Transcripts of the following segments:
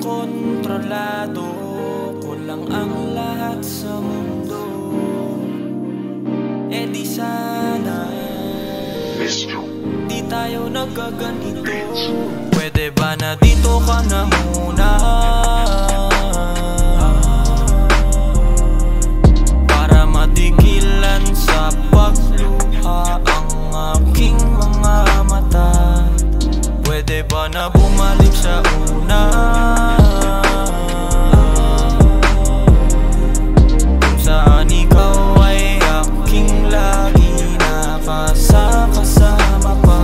kontrolado ko lang ang lahat sa mundo. E di sana di tayo nagkaganito. Pwede ba na dito ka na muna, para matigilan sa pagluha ang aking mga mata? Pwede ba na bumalik sa una, kung saan ikaw ay aking lagi nakasama pa?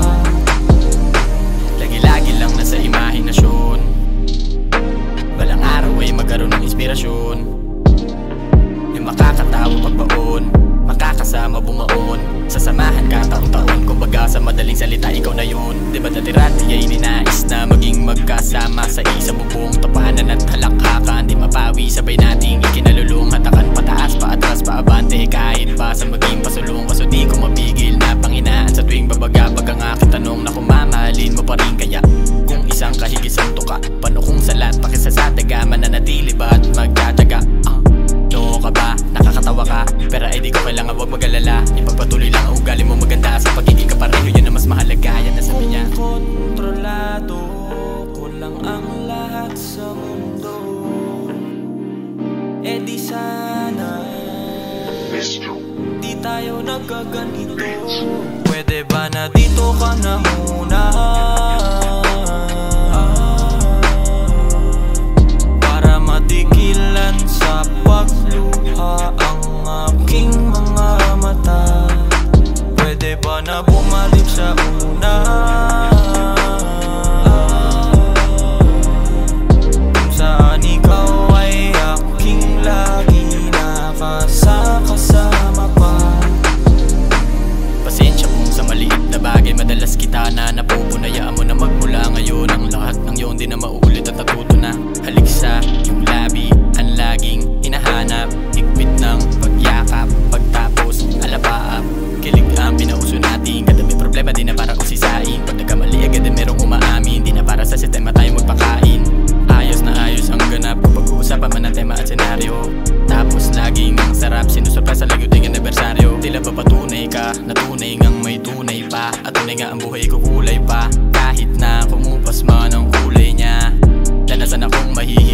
Lagi-lagi lang nasa imahinasyon, balang araw ay magkaroon ng inspirasyon. Yung makakatawa pagbaon, makakasama bumaon, sasamahan ka taon-taon. Kumbaga sa madaling salita, ikaw na yun. Diba dati-rati ay ninais na maging magkasama sa isang bubong, tapanan at halakhakan. Di mapawi, sabay nating ikinalulong, hatakan pataas, paatras, paabante, kahit pa sa maging pasulong. Kaso di ko mapigil na panghinaan sa tuwing babagabag ang aking tanong, na kung mamahalin mo pa rin kaya kung isang kahigisanto ka. Paano kung salat pakisasataga, mananatili ba at magtataga? Noo ka ba? Nakakatawa ka, pero ay di ko kailangan, wag mag-alala. Ipagpatuloy lang ang ugali mo maganda, sa pagiging kapareho yun na mas mahalaga. Yan na sabi niya. Kontrolado ko lang ang lahat sa mundo. E di sana di tayo nagkaganito. Pwede ba na dito ka na muna, para matigilan sa pagluha ang aking mga mata? Pwede ba na bumalik sa una, kung saan ikaw ay aking lagi nakasama pa? Pasensya kung sa maliit na bagay madalas kita na napupunayaan mo na magmula ngayon. Ang lahat ng yun di na mauulit at natuto na. Halik sa yung labi, ang laging hinahanap, higpit ng pagyakap, pagtapos alapaap. Kilig ang pinauso natin, kada may problema di na para usisain. Pag nagkamali agad ay merong umaamin, di na para sa sistema tayo magpakain. Ayos na ayos ang ganap kapag uusapan man ang tema at senaryo. Tapos laging ang sarap, sinusurpresa lagi ting anibersaryo. Tila ba patunay ka, natunay ngang may tunay pa, at tunay nga ang buhay ko kulay pa. Kahit na kumupas man ang kulay niya, lanasan akong mahihi